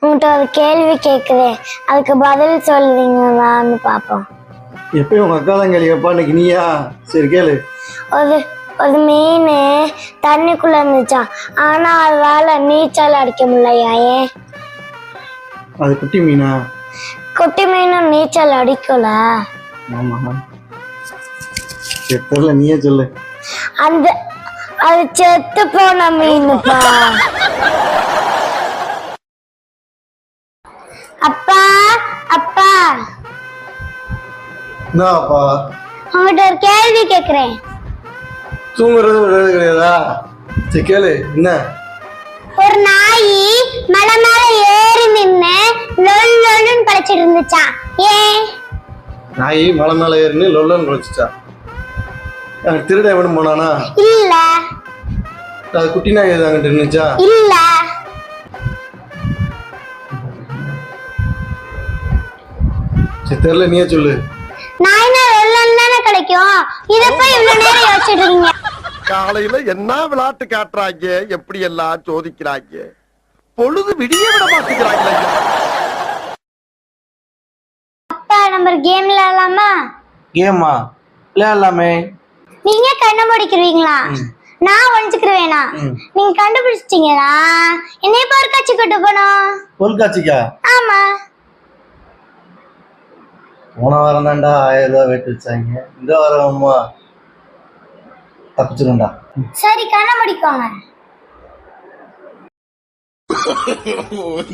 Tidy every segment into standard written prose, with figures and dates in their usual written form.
உங்கள்கிட்ட ஒரு கேள்வி கேட்குறேன், அதுக்கு பதில் சொல்றீங்களான்னு பார்ப்போம். எப்பயும் உங்க அக்கா தான் கேள்வி கேட்பா, இன்னைக்கு நீயா? சரி கேளு. ஒரு ஒரு மீன் தண்ணிக்குள்ள இருந்துச்சான், ஆனா அதால நீச்சல் அடிக்க முடியலையா? ஏன்? அது குட்டி மீனா? குட்டி மீனும் நீச்சல் அடிக்கல. ஆமா, தெரியல, நீயே சொல்லு. அந்த அது செத்து போன மீனுப்பா. அப்பா அப்பா, என்னப்பா? உங்கள்கிட்ட ஒரு கேள்வி கேட்குறேன். தூங்குறது விடுறது கிடையாதா? சரி கேளு, என்ன? ஒரு நாய் மலை மேல ஏறி நின்னு லொல் லொல்லுன்னு கழிச்சிட்டு இருந்துச்சான், ஏன்? நாய் மலை மேல ஏறினு லொல்லன்னு குளிச்சுச்சா? எனக்கு திருட எவனும் போனானா? இல்ல. அது குட்டி நாய் அங்கிட்டு இருந்துச்சா? இல்ல. சரி தெரியல, நீயே சொல்லு. நாய்னா லொல்லன்னு தானே கிடைக்கும், இத போய் இவ்வளவு நேரம் யோசிச்சுட்டு இருக்கீங்க. காலையில என்ன விளையாட்டு காட்டுறாங்க, எப்படி எல்லாம் சோதிக்கிறாங்க, பொழுது விடிய விட மாட்டேங்கிறாங்க. அப்பா நம்ம கேம் விளையாடலாமா? கேமா விளையாடலாமே. நீங்க கண்ண முடிக்கிறீங்களா? நான் ஒழிச்சுக்கிறேனா? நீங்க கண்டுபிடிச்சிட்டீங்களா என்னைய பொருட்காட்சி கூட்டு போனோம். பொருட்காட்சிக்கா? ஆமா. போன வாரம் தான்டா 1000 ரூபாய் வெட்டு வச்சாங்க, இந்த வாரமா தப்பிச்சிருந்தா. சரி கண்ண முடிக்கோங்க.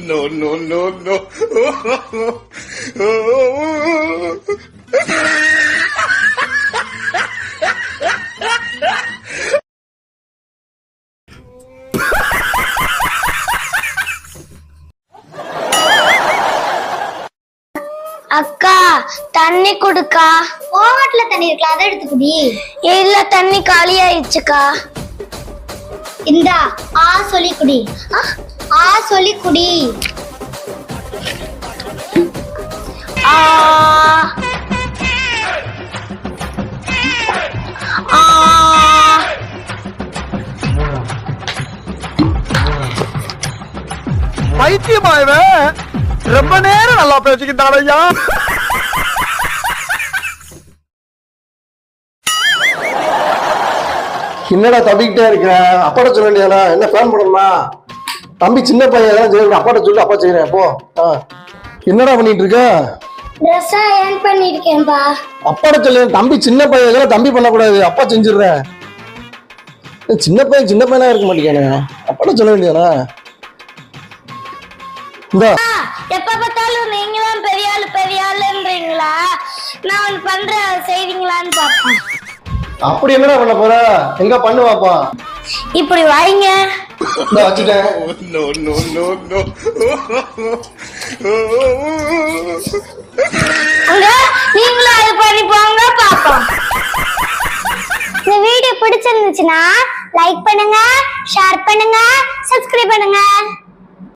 No, no, no, no. அக்கா தண்ணி குடுக்கா. ஓவட்ல தண்ணி இருக்குல்ல, அதை எடுத்து குடி. இல்ல தண்ணி காலி ஆயிடுச்சுக்கா. இந்தா ஆ சொல்லி குடி. ஆ சொல்லி குடி. ஆ ஆ. பைத்தியமாயவே ரொம்ப நேரம் நல்லா பேசிக்கிட்டாரையா. என்னடா தப்பிக்கிட்டே இருக்க? அப்பாட்ட சொல்ல வேண்டியதா? என்ன ஃபேன் போடணுமா? தம்பி சின்ன பையன் தான் செய்யணும், அப்பாட்ட சொல்லு, அப்பா செய்யறேன். போ. என்னடா பண்ணிட்டு இருக்க? ட்ரெஸ் அயர்ன் பண்ணிருக்கேன்பா. அப்பாட்ட சொல்லு, தம்பி சின்ன பையன், தம்பி பண்ணக்கூடாது, அப்பா செஞ்சிடுறேன். சின்ன பையனா இருக்க மாட்டேங்கானே, அப்பாட்ட சொல்ல வேண்டியதானே? எப்ப பார்த்தாலும் நீங்களும் பெரிய ஆளுன்றீங்களா? நான் பண்ற செய்வீங்களான்னு பாப்பேன். அப்படி என்னடா பண்ண போற? எங்க பண்ணுவாப்பா? இப்படி வாங்க. வச்சுட்டேன். No, no, no, no. நீங்களும் அது பண்ணி போங்க பாப்போம். இந்த வீடியோ பிடிச்சிருந்துச்சுன்னா லைக் பண்ணுங்க, ஷேர் பண்ணுங்க, சப்ஸ்கிரைப் பண்ணுங்க.